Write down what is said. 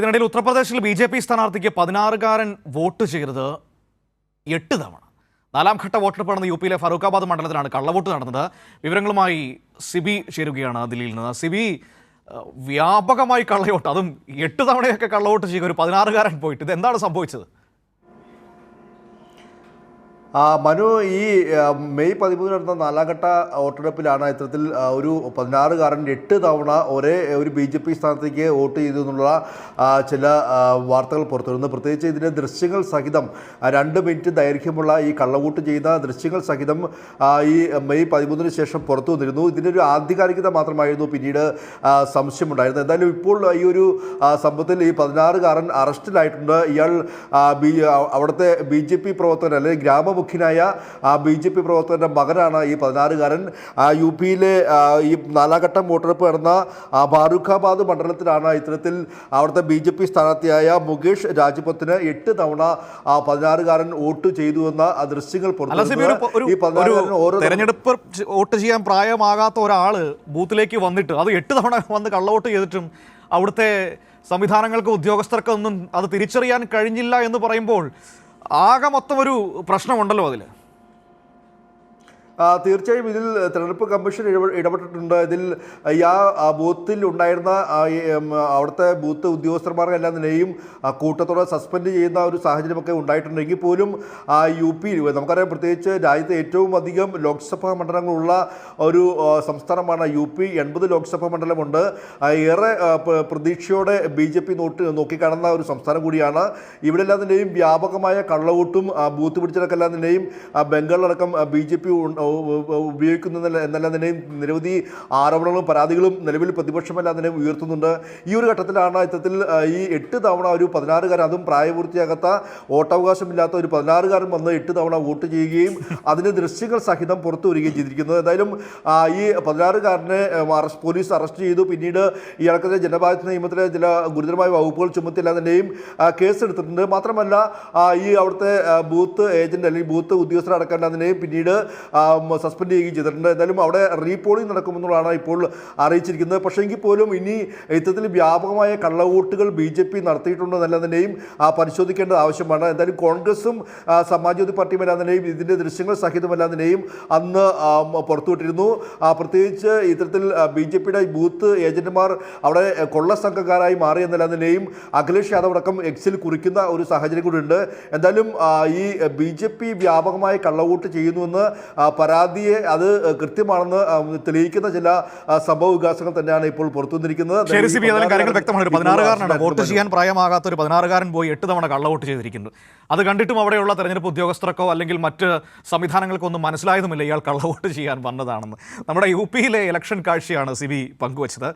ഇതിനിടയിൽ ഉത്തർപ്രദേശിൽ BJP സ്ഥാനാർത്ഥിക്ക് 16കാരൻ വോട്ട് ചെയ്തത് 8 തവണ. നാലാം ഘട്ട വോട്ടെടുപ്പ് നടന്ന യുപിയിലെ ഫറൂഖാബാദ് മണ്ഡലത്തിലാണ് കള്ളവോട്ട് നടന്നത്. വിവരങ്ങളുമായി സിബി ചേരുകയാണ് ദില്ലിയിൽ നിന്ന്. സിബി, വ്യാപകമായി കള്ളവോട്ട്, അതും 8 തവണയൊക്കെ കള്ളവോട്ട് ചെയ്യുക, ഒരു 16കാരൻ പോയിട്ട്, ഇത് എന്താണ് സംഭവിച്ചത്? മനു, ഈ മെയ് 13 നടന്ന നാലാം ഘട്ട വോട്ടെടുപ്പിലാണ് ഇത്തരത്തിൽ ഒരു 16കാരൻ 8 തവണ ഒരേ ഒരു BJP സ്ഥാനത്തേക്ക് വോട്ട് ചെയ്തു എന്നുള്ള ചില വാർത്തകൾ പുറത്തുവരുന്നു. പ്രത്യേകിച്ച് ഇതിൻ്റെ ദൃശ്യങ്ങൾ സഹിതം 2 മിനിറ്റ് ദൈർഘ്യമുള്ള ഈ കള്ളവോട്ട് ചെയ്യുന്ന ദൃശ്യങ്ങൾ സഹിതം ഈ മെയ് 13 ശേഷം പുറത്തു വന്നിരുന്നു. ഇതിൻ്റെ ഒരു ആധികാരികത മാത്രമായിരുന്നു പിന്നീട് സംശയമുണ്ടായിരുന്നത്. എന്തായാലും ഇപ്പോൾ ഈ ഒരു സംഭവത്തിൽ ഈ 16കാരൻ അറസ്റ്റിലായിട്ടുണ്ട്. ഇയാൾ അവിടുത്തെ BJP പ്രവർത്തകൻ അല്ലെങ്കിൽ ഗ്രാമമുഖ്യനായ BJP പ്രവർത്തകന്റെ മകനാണ് ഈ 16കാരൻ. യുപിയിലെ ഈ നാലാം ഘട്ടം വോട്ടെടുപ്പ് നടന്ന ഫറൂഖാബാദ് മണ്ഡലത്തിലാണ് ഇത്തരത്തിൽ അവിടുത്തെ BJP സ്ഥാനാർത്ഥിയായ മുകേഷ് രാജ്പുത്തിന് 8 തവണ 16കാരൻ വോട്ട് ചെയ്തു എന്ന ദൃശ്യങ്ങൾ തെരഞ്ഞെടുപ്പ് വോട്ട് ചെയ്യാൻ പ്രായമാകാത്ത ഒരാള് ബൂത്തിലേക്ക് വന്നിട്ട് അത് 8 തവണ വന്ന് കള്ളവോട്ട് ചെയ്തിട്ടും അവിടുത്തെ സംവിധാനങ്ങൾക്ക് ഉദ്യോഗസ്ഥർക്കൊന്നും അത് തിരിച്ചറിയാൻ കഴിഞ്ഞില്ല എന്ന് പറയുമ്പോൾ ആകെ മൊത്തം ഒരു പ്രശ്നമുണ്ടല്ലോ അതിൽ. തീർച്ചയായും ഇതിൽ തെരഞ്ഞെടുപ്പ് കമ്മീഷൻ ഇടപെട്ടിട്ടുണ്ട്. ഇതിൽ ബൂത്തിൽ ഉണ്ടായിരുന്ന അവിടുത്തെ ബൂത്ത് ഉദ്യോഗസ്ഥന്മാരെല്ലാം തന്നെയും കൂട്ടത്തോടെ സസ്പെൻഡ് ചെയ്യുന്ന ഒരു സാഹചര്യമൊക്കെ ഉണ്ടായിട്ടുണ്ടെങ്കിൽ പോലും യുപിയിൽ നമുക്കറിയാം, പ്രത്യേകിച്ച് രാജ്യത്തെ ഏറ്റവും അധികം ലോക്സഭാ മണ്ഡലങ്ങളുള്ള ഒരു സംസ്ഥാനമാണ് യുപി. 80 ലോക്സഭാ മണ്ഡലമുണ്ട്. ഏറെ പ്രതീക്ഷയോടെ BJP നോക്കിക്കാണുന്ന ഒരു സംസ്ഥാനം കൂടിയാണ്. ഇവിടെല്ലാം തന്നെയും വ്യാപകമായ കള്ളവോട്ടും ബൂത്ത് പിടിച്ചെടുക്കെല്ലാം തന്നെയും ബംഗാളിലടക്കം BJP ഉപയോഗിക്കുന്ന എന്നെല്ലാം തന്നെയും നിരവധി ആരോപണങ്ങളും പരാതികളും നിലവിൽ പ്രതിപക്ഷമെല്ലാം തന്നെ ഉയർത്തുന്നുണ്ട്. ഈ ഒരു ഘട്ടത്തിലാണ് ഇത്തരത്തിൽ ഈ 8 തവണ ഒരു 16കാരൻ, അതും പ്രായപൂർത്തിയാകാത്ത വോട്ടവകാശമില്ലാത്ത ഒരു 16കാരൻ വന്ന് 8 തവണ വോട്ട് ചെയ്യുകയും അതിൻ്റെ ദൃശ്യങ്ങൾ സഹിതം പുറത്തു വരികയും ചെയ്തിരിക്കുന്നത്. എന്തായാലും ഈ 16കാരനെ പോലീസ് അറസ്റ്റ് ചെയ്തു. പിന്നീട് ഇയാൾക്കെതിരെ ജനഭാഗ്യ നിയമത്തിലെ ചില ഗുരുതരമായ വകുപ്പുകൾ ചുമത്തിയെല്ലാം തന്നെയും കേസെടുത്തിട്ടുണ്ട്. മാത്രമല്ല ഈ അവിടുത്തെ ബൂത്ത് ഏജന്റ് അല്ലെങ്കിൽ ബൂത്ത് ഉദ്യോഗസ്ഥരടക്കം തന്നെയും പിന്നീട് സസ്പെൻഡ് ചെയ്യുകയും ചെയ്തിട്ടുണ്ട്. എന്തായാലും അവിടെ റീപോളിംഗ് നടക്കുമെന്നുള്ളതാണ് ഇപ്പോൾ അറിയിച്ചിരിക്കുന്നത്. പക്ഷേ എങ്കിൽ പോലും ഇനി ഇത്തരത്തിൽ വ്യാപകമായ കള്ളവോട്ടുകൾ BJP നടത്തിയിട്ടുണ്ടോ എന്നെല്ലാം തന്നെയും പരിശോധിക്കേണ്ടത് ആവശ്യമാണ്. എന്തായാലും കോൺഗ്രസും സമാജ്വാദി പാർട്ടിയും എല്ലാം തന്നെയും ഇതിൻ്റെ ദൃശ്യങ്ങൾ സഹിതമെല്ലാം തന്നെയും അന്ന് പുറത്തുവിട്ടിരുന്നു. പ്രത്യേകിച്ച് ഇത്തരത്തിൽ BJPയുടെ ബൂത്ത് ഏജന്റുമാർ അവിടെ കൊള്ള സംഘക്കാരായി മാറി എന്നെല്ലാം തന്നെയും അഖിലേഷ് യാദവ് അടക്കം എക്സിൽ കുറിക്കുന്ന ഒരു സാഹചര്യം കൂടി ഉണ്ട്. എന്തായാലും ഈ BJP വ്യാപകമായ കള്ളവോട്ട് ചെയ്യുന്നുവെന്ന് പരാതിയെ അത് കൃത്യമാണെന്ന് തെളിയിക്കുന്ന ചില സംഭവ വികാസങ്ങൾ തന്നെയാണ് ഇപ്പോൾ പുറത്തു വന്നിരിക്കുന്നത്. കാര്യങ്ങൾ വ്യക്തമാണ്. ഒരു 16കാരനാണ്, വോട്ട് ചെയ്യാൻ പ്രായമാകാത്ത ഒരു 16കാരൻ പോയി 8 തവണ കള്ളവോട്ട് ചെയ്തിരിക്കുന്നു. അത് കണ്ടിട്ടും അവിടെയുള്ള തെരഞ്ഞെടുപ്പ് ഉദ്യോഗസ്ഥർക്കോ അല്ലെങ്കിൽ മറ്റ് സംവിധാനങ്ങൾക്കോ ഒന്നും മനസ്സിലായതുമില്ല ഇയാൾ കള്ളവോട്ട് ചെയ്യാൻ വന്നതാണെന്ന്. നമ്മുടെ യുപിയിലെ ഇലക്ഷൻ കാഴ്ചയാണ് സിബി പങ്കുവച്ചത്.